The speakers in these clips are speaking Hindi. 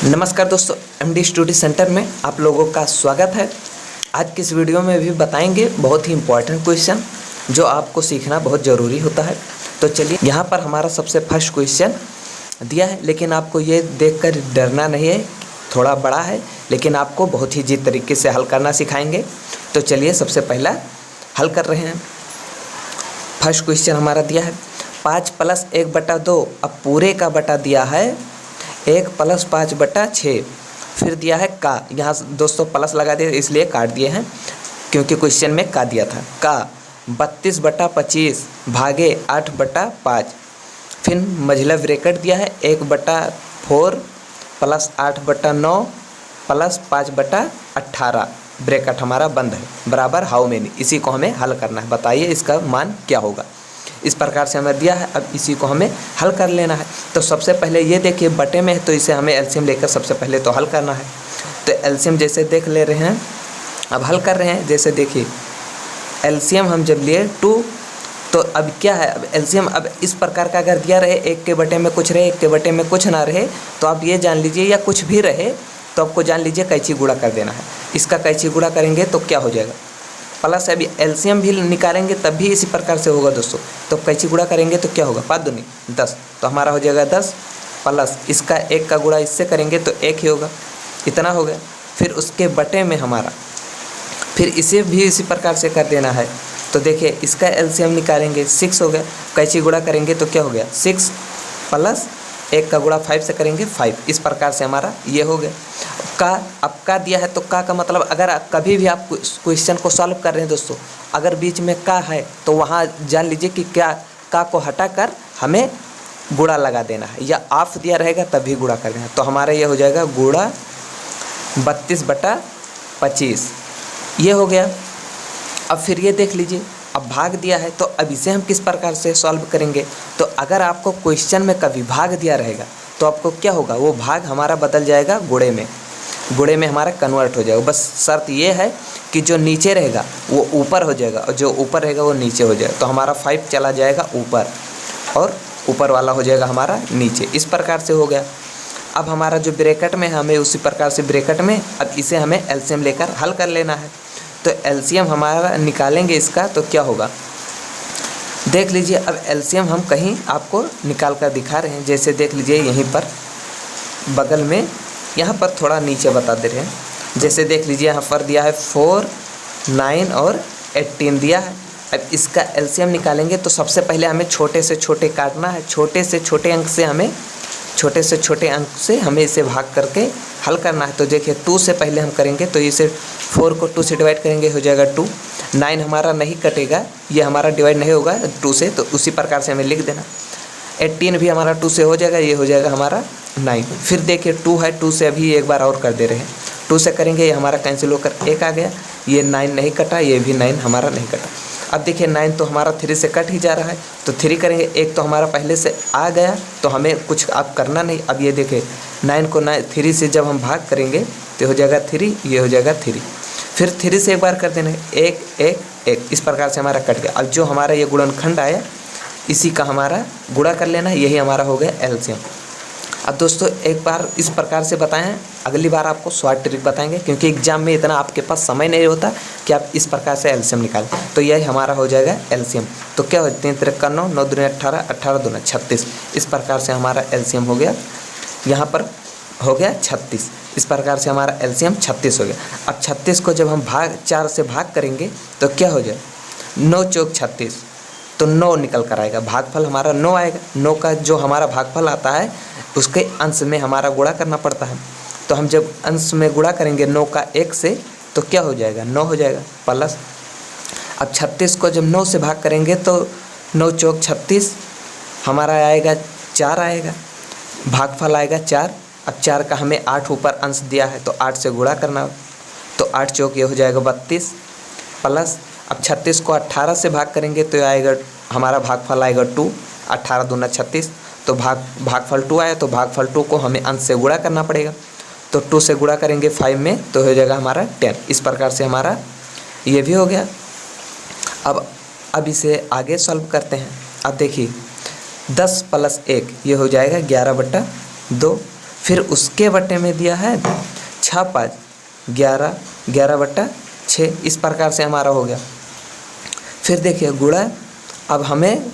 नमस्कार दोस्तों, एमडी स्टडी सेंटर में आप लोगों का स्वागत है। आज की इस वीडियो में भी बताएंगे बहुत ही इम्पोर्टेंट क्वेश्चन जो आपको सीखना बहुत ज़रूरी होता है। तो चलिए, यहाँ पर हमारा सबसे फर्स्ट क्वेश्चन दिया है, लेकिन आपको ये देखकर डरना नहीं है, थोड़ा बड़ा है लेकिन आपको बहुत ही जिस तरीके से हल करना सिखाएंगे। तो चलिए, सबसे पहला हल कर रहे हैं। फर्स्ट क्वेश्चन हमारा दिया है 5 + 1/2। अब पूरे का बटा दिया है 1 + 5/6। फिर दिया है का, यहाँ दोस्तों प्लस लगा दिया इसलिए काट दिए हैं क्योंकि क्वेश्चन में का दिया था। का 32/25 भागे 8/5। फिर मझला ब्रैकेट दिया है 1/4 + 8/9 + 5/18। ब्रैकेट हमारा बंद है बराबर हाउ मेनी। इसी को हमें हल करना है। बताइए इसका मान क्या होगा। इस प्रकार से हमें दिया है, अब इसी को हमें हल कर लेना है। तो सबसे पहले ये देखिए बटे में है तो इसे हमें एलसीएम लेकर सबसे पहले तो हल करना है। तो एलसीएम जैसे देख ले रहे हैं, अब हल कर रहे हैं। जैसे देखिए एलसीएम हम जब लिए 2, तो अब क्या है, अब एलसीएम अब इस प्रकार का अगर दिया रहे 1 के बटे में कुछ रहे 1 के बटे में कुछ ना रहे, तो आप ये जान लीजिए, या कुछ भी रहे तो आपको जान लीजिए कैंची गुणा कर देना है। इसका कैंची गुणा करेंगे तो क्या हो जाएगा, प्लस अभी एलसीएम भी निकालेंगे तब भी इसी प्रकार से होगा दोस्तों। तो कैंची गुणा करेंगे तो क्या होगा, 5 दूनी 10, तो हमारा हो जाएगा 10 प्लस इसका 1 का गुणा इससे करेंगे तो 1 ही होगा, इतना हो गया। फिर उसके बटे में हमारा फिर इसे भी इसी प्रकार से कर देना है। तो देखिए इसका एलसीएम निकालेंगे 6 हो गया, कैंची गुणा करेंगे तो क्या हो गया 6 प्लस 1 का गुणा 5 से करेंगे 5। इस प्रकार से हमारा ये हो गया। का अब का दिया है तो का मतलब अगर कभी भी आप क्वेश्चन को सॉल्व कर रहे हैं दोस्तों, अगर बीच में का है तो वहाँ जान लीजिए कि क्या का को हटाकर हमें गुणा लगा देना है, या ऑफ दिया रहेगा तभी गुणा कर देना है। तो हमारा ये हो जाएगा गुणा 32/25, ये हो गया। अब फिर ये देख लीजिए, अब भाग दिया है तो अब इसे हम किस प्रकार से सॉल्व करेंगे। तो अगर आपको क्वेश्चन में कभी भाग दिया रहेगा तो आपको क्या होगा, वो भाग हमारा बदल जाएगा गुणे में, गुणे में हमारा कन्वर्ट हो जाएगा। बस शर्त ये है कि जो नीचे रहेगा वो ऊपर हो जाएगा और जो ऊपर रहेगा वो नीचे हो जाएगा। तो हमारा 5 चला जाएगा ऊपर और ऊपर वाला हो जाएगा हमारा नीचे। इस प्रकार से हो गया। अब हमारा जो ब्रैकेट में है हमें उसी प्रकार से ब्रैकेट में अब इसे हमें एलसीएम लेकर हल कर लेना है। तो एलसीएम हमारा निकालेंगे इसका तो क्या होगा, देख लीजिए। अब एलसीएम हम कहीं आपको निकाल कर दिखा रहे हैं। जैसे देख लीजिए यहीं पर बगल में, यहाँ पर थोड़ा नीचे बता दे रहे हैं। जैसे देख लीजिए यहाँ पर दिया है 4, 9 और 18 दिया है। अब इसका एलसीएम निकालेंगे तो सबसे पहले हमें छोटे से छोटे काटना है। छोटे से छोटे अंक से हमें इसे भाग करके हल करना है। तो देखिए 2 से पहले हम करेंगे तो इसे 4 को 2 से डिवाइड करेंगे, हो जाएगा 2। 9 हमारा नहीं कटेगा, ये हमारा डिवाइड नहीं होगा 2 से, तो उसी प्रकार से हमें लिख देना। 18 भी हमारा 2 से हो जाएगा, ये हो जाएगा हमारा 9। फिर देखिए 2 है, 2 से अभी एक बार और कर दे रहे हैं। 2 से करेंगे, ये हमारा कैंसिल होकर 1 आ गया, ये 9 नहीं कटा, ये भी 9 हमारा नहीं कटा। अब देखिए 9 तो हमारा 3 से कट ही जा रहा है, तो 3 करेंगे, 1 तो हमारा पहले से आ गया तो हमें कुछ अब करना नहीं। अब ये देखिए 9 को 3 से जब हम भाग करेंगे तो हो जाएगा 3, ये हो जाएगा 3। फिर 3 से एक बार कर देना, 1 1 1, इस प्रकार से हमारा कट गया। अब जो हमारा ये गुणनखंड आया इसी का हमारा गुणा कर लेना, यही हमारा हो गया एलसीएम। अब दोस्तों एक बार इस प्रकार से बताएं, अगली बार आपको शॉर्ट ट्रिक बताएंगे क्योंकि एग्जाम में इतना आपके पास समय नहीं होता कि आप इस प्रकार से एलसीएम निकालें। तो यही हमारा हो जाएगा एलसीएम। तो क्या हो, 3 3 9, 9 दूनी 18, 18 दूना 36। इस प्रकार से हमारा एलसीएम हो गया, यहाँ पर हो गया 36। इस प्रकार से हमारा एलसीएम 36 हो गया। अब 36 को जब हम 4 से भाग करेंगे तो क्या हो जाए, 9 चौक 36, तो 9 निकल कर आएगा। भागफल हमारा 9 आएगा। 9 का जो हमारा भागफल आता है उसके अंश में हमारा गुणा करना पड़ता है। तो हम जब अंश में गुणा करेंगे 9 का 1 से तो क्या हो जाएगा, 9 हो जाएगा प्लस। अब 36 को जब 9 से भाग करेंगे तो 9 चौक 36 हमारा आएगा 4 आएगा, भागफल आएगा 4। अब 4 का हमें 8 ऊपर अंश दिया है तो 8 से गुणा करना, तो 8 चौक ये हो जाएगा 32 प्लस। अब 36 को 18 से भाग करेंगे तो आएगा हमारा भागफल आएगा 2, 18 दूना 36, तो भागफल 2 आया, तो भागफल 2 को हमें अंश से गुणा करना पड़ेगा। तो 2 से गुणा करेंगे 5 में तो हो जाएगा हमारा 10। इस प्रकार से हमारा ये भी हो गया। अब इसे आगे सॉल्व करते हैं। अब देखिए 10 + 1 ये हो जाएगा 11/2। फिर उसके बटे में दिया है 6 5 11, 11/6, इस प्रकार से हमारा हो गया। फिर देखिए गुणा, अब हमें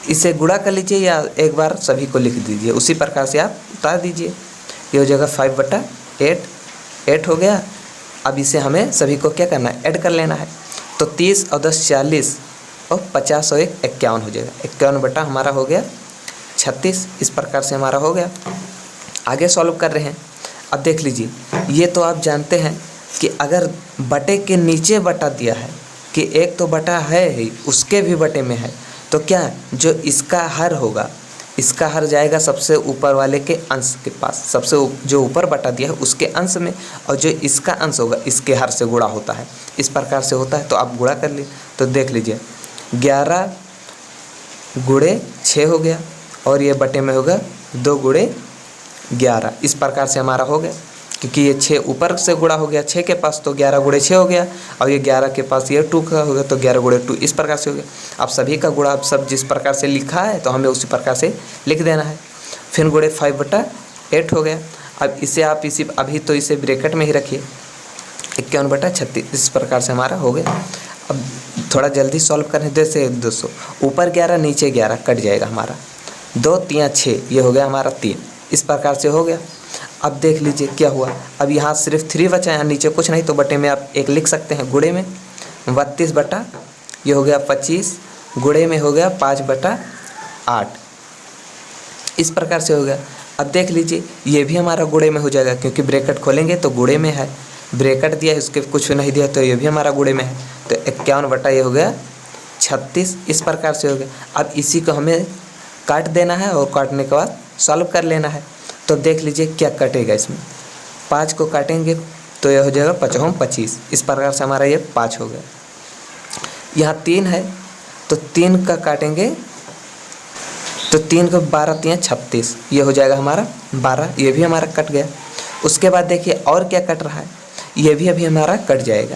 इसे गुणा कर लीजिए या एक बार सभी को लिख दीजिए, उसी प्रकार से आप उतार दीजिए। ये हो जाएगा 5/8, 8 हो गया। अब इसे हमें सभी को क्या करना है, ऐड कर लेना है। तो 30 और 10 40 और 50 और 1 51 हो जाएगा। 51 बटा हमारा हो गया 36, इस प्रकार से हमारा हो गया। आगे सॉल्व कर रहे हैं। अब देख लीजिए, ये तो आप जानते हैं कि अगर बटे के नीचे बटा दिया है कि एक तो बटा है ही, उसके भी बटे में है, तो क्या जो इसका हर होगा, इसका हर जाएगा सबसे ऊपर वाले के अंश के पास, सबसे जो ऊपर बटा दिया है उसके अंश में, और जो इसका अंश होगा इसके हर से गुणा होता है। इस प्रकार से होता है। तो आप गुणा कर लीजिए। तो देख लीजिए 11 गुणे 6 हो गया, और ये बटे में होगा 2 गुणे 11, इस प्रकार से हमारा हो गया। क्योंकि ये 6 ऊपर से गुणा हो गया 6 के पास, तो 11 गुणे 6 हो गया, और ये 11 के पास ये 2 का हो गया, तो 11 गुणे 2, इस प्रकार से हो गया। अब सभी का गुणा, अब सब जिस प्रकार से लिखा है तो हमें उसी प्रकार से लिख देना है। फिर गुणे 5/8 हो गया। अब इसे आप अभी तो इसे ब्रैकेट में ही रखिए, 51/36, इस प्रकार से हमारा हो गया। अब थोड़ा जल्दी सॉल्व करने जैसे दोस्तों, ऊपर 11 नीचे 11 कट जाएगा हमारा, 2 3 6, ये हो गया हमारा 3, इस प्रकार से हो गया। अब देख लीजिए क्या हुआ। अब यहाँ सिर्फ 3 बचा, यहाँ नीचे कुछ नहीं, तो बटे में आप 1 लिख सकते हैं। गुणे में 32 बटा ये हो गया 25, गुणे में हो गया 5/8, इस प्रकार से हो गया। अब देख लीजिए ये भी हमारा गुणे में हो जाएगा, क्योंकि ब्रैकेट खोलेंगे तो गुणे में है, ब्रैकेट दिया है उसके कुछ नहीं दिया, तो ये भी हमारा गुणे में है। तो 51 बटा ये हो गया 36, इस प्रकार से हो गया। अब इसी को हमें काट देना है, और काटने के बाद सॉल्व कर लेना है। तो देख लीजिए क्या कटेगा इसमें, 5 को काटेंगे तो यह हो जाएगा 5 × 25, इस प्रकार से हमारा ये 5 हो गया। यहाँ 3 है, तो 3 का काटेंगे तो 3 को 12 3 36, ये हो जाएगा हमारा 12, ये भी हमारा कट गया। उसके बाद देखिए और क्या कट रहा है, ये भी अभी हमारा कट जाएगा।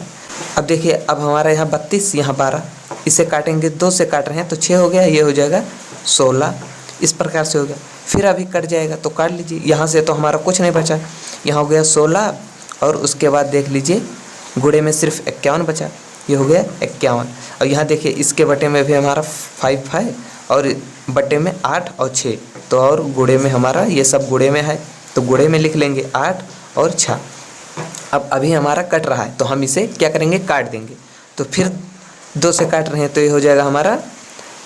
अब देखिए अब हमारा यहाँ 32, यहाँ 12, इसे काटेंगे, 2 से काट रहे हैं तो 6 हो गया, ये हो जाएगा 16, इस प्रकार से हो गया। फिर अभी कट जाएगा तो काट लीजिए, यहाँ से तो हमारा कुछ नहीं बचा, यहाँ हो गया 16, और उसके बाद देख लीजिए गुणे में सिर्फ 51 बचा, ये हो गया 51। और यहाँ देखिए इसके बटे में भी हमारा 5 है, और बटे में 8 और 6, तो और गुणे में हमारा ये सब गुणे में है, तो गुणे में लिख लेंगे 8 और 6। अब अभी हमारा कट रहा है तो हम इसे क्या करेंगे, काट देंगे। तो फिर 2 से काट रहे हैं तो ये हो जाएगा हमारा,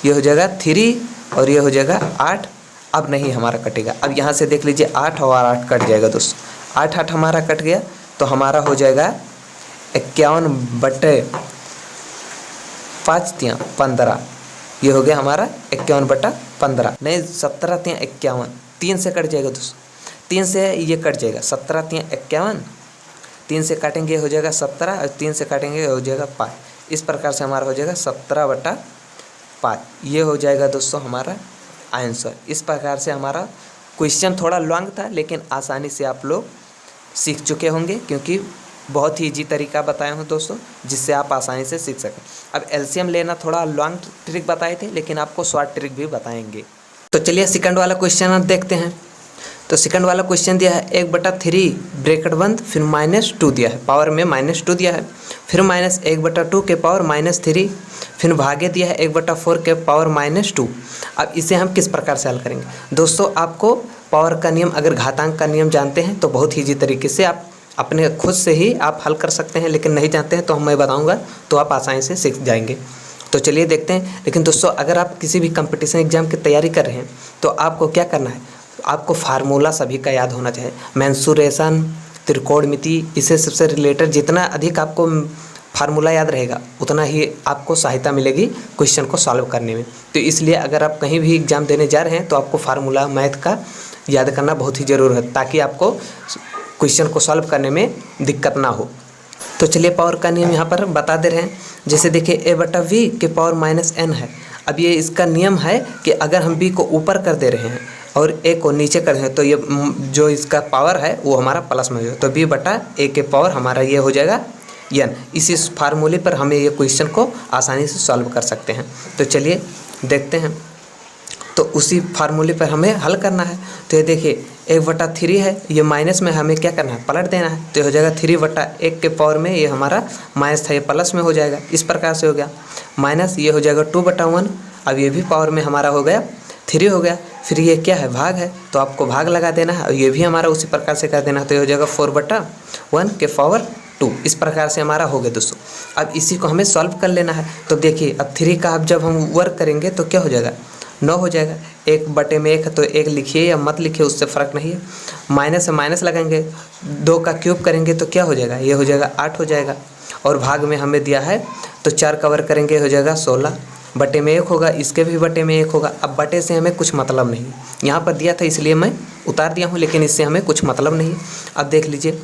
ये हो जाएगा 3, और ये हो जाएगा 8। अब नहीं हमारा कटेगा। अब यहाँ से देख लीजिए 8 और 8 कट जाएगा दोस्तों, 8 8 हमारा कट गया, तो हमारा हो जाएगा 51/5 3 15, ये हो गया हमारा 51/15, नहीं 17 3 51, 3 से कट जाएगा दोस्तों, 3 से ये कट जाएगा, 17 3 51, 3 से काटेंगे हो जाएगा 17, और 3 से काटेंगे हो जाएगा 5, इस प्रकार से हमारा हो जाएगा 17/5, ये हो जाएगा दोस्तों हमारा आंसर। इस प्रकार से हमारा क्वेश्चन थोड़ा लॉन्ग था, लेकिन आसानी से आप लोग सीख चुके होंगे, क्योंकि बहुत ही ईजी तरीका बताया हूँ दोस्तों, जिससे आप आसानी से सीख सकें। अब एलसीएम लेना थोड़ा लॉन्ग ट्रिक बताए थे, लेकिन आपको शॉर्ट ट्रिक भी बताएंगे। तो चलिए सेकंड वाला क्वेश्चन आप देखते हैं। तो सेकंड वाला क्वेश्चन दिया है 1/3 ब्रैकेट बंद, फिर -2 दिया है, पावर में -2 दिया है, फिर -1/2 के पावर -3, फिर भागे दिया है 1/4 के पावर -2। अब इसे हम किस प्रकार से हल करेंगे दोस्तों। आपको पावर का नियम, अगर घातांक का नियम जानते हैं तो बहुत ही ईजी तरीके से आप अपने खुद से ही आप हल कर सकते हैं, लेकिन नहीं जानते हैं तो मैं बताऊंगा तो आप आसानी से सीख जाएंगे। तो चलिए देखते हैं। लेकिन दोस्तों अगर आप किसी भी कंपटीशन एग्जाम की तैयारी कर रहे हैं तो आपको क्या करना है, आपको फार्मूला सभी का याद होना चाहिए, मेंसुरेशन, त्रिकोणमिति, इसे सबसे रिलेटेड जितना अधिक आपको फार्मूला याद रहेगा उतना ही आपको सहायता मिलेगी क्वेश्चन को सॉल्व करने में। तो इसलिए अगर आप कहीं भी एग्ज़ाम देने जा रहे हैं तो आपको फार्मूला मैथ का याद करना बहुत ही ज़रूरी है, ताकि आपको क्वेश्चन को सॉल्व करने में दिक्कत ना हो। तो चलिए पावर का नियम यहाँ पर बता दे रहे हैं। जैसे देखिए a/v के पावर -n है। अब ये इसका नियम है कि अगर हम b को ऊपर कर दे रहे हैं और a को नीचे कर रहे हैं तो ये जो इसका पावर है वो हमारा प्लस में हो जाएगा, तो b/a के पावर हमारा ये हो जाएगा n। इसी फार्मूले पर हमें ये क्वेश्चन को आसानी से सॉल्व कर सकते हैं। तो चलिए देखते हैं। तो उसी फार्मूले पर हमें हल करना है। तो ये देखिए 1/3 है, ये माइनस में हमें क्या करना है, पलट देना है। तो ये हो जाएगा 3/1 के पावर में, ये हमारा माइनस था, ये प्लस में हो जाएगा। इस प्रकार से हो गया माइनस, ये हो जाएगा 2/1। अब ये भी पावर में हमारा हो गया 3 हो गया। फिर ये क्या है, भाग है, तो आपको भाग लगा देना है और ये भी हमारा उसी प्रकार से कर देना है। तो ये हो जाएगा 4/1 के पावर 2। इस प्रकार से हमारा हो गया दोस्तों। अब इसी को हमें सॉल्व कर लेना है। तो देखिए अब 3 का अब जब हम वर्क करेंगे तो क्या हो जाएगा, 9 हो जाएगा। 1/1 है तो 1 लिखिए या मत लिखिए, उससे फ़र्क नहीं है। माइनस से माइनस लगाएंगे, 2 का क्यूब करेंगे तो क्या हो जाएगा, ये हो जाएगा 8 हो जाएगा। और भाग में हमें दिया है तो 4 का वर्क करेंगे, हो जाएगा 16/1 होगा, इसके भी बटे में 1 होगा। अब बटे से हमें कुछ मतलब नहीं, यहाँ पर दिया था इसलिए मैं उतार दिया हूँ, लेकिन इससे हमें कुछ मतलब नहीं है। अब देख लीजिए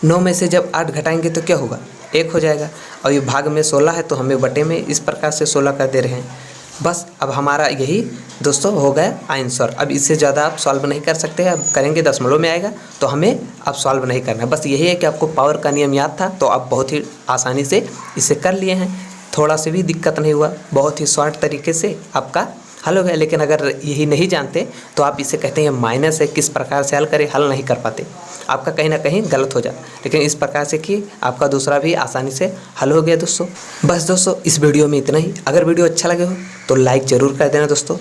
9 में से जब 8 घटाएंगे तो क्या होगा, 1 हो जाएगा। और ये भाग में 16 है तो हमें बटे में इस प्रकार से 16 कर दे रहे हैं। बस अब हमारा यही दोस्तों हो गया आंसर। अब इससे ज़्यादा आप सॉल्व नहीं कर सकते, अब करेंगे दशमलव में आएगा तो हमें अब सॉल्व नहीं करना है। बस यही है कि आपको पावर का नियम याद था तो आप बहुत ही आसानी से इसे कर लिए हैं, थोड़ा सा भी दिक्कत नहीं हुआ, बहुत ही शॉर्ट तरीके से आपका हल हो गया। लेकिन अगर यही नहीं जानते तो आप इसे कहते हैं माइनस है, किस प्रकार से हल करें, हल नहीं कर पाते, आपका कहीं ना कहीं गलत हो जाता। लेकिन इस प्रकार से कि आपका दूसरा भी आसानी से हल हो गया दोस्तों। बस दोस्तों इस वीडियो में इतना ही। अगर वीडियो अच्छा लगे हो तो लाइक ज़रूर कर देना दोस्तों,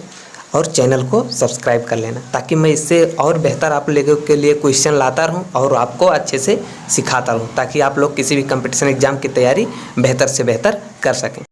और चैनल को सब्सक्राइब कर लेना, ताकि मैं इससे और बेहतर आप लोगों के लिए क्वेश्चन लाता रहूं और आपको अच्छे से सिखाता रहूं, ताकि आप लोग किसी भी कंपटीशन एग्ज़ाम की तैयारी बेहतर से बेहतर कर सकें।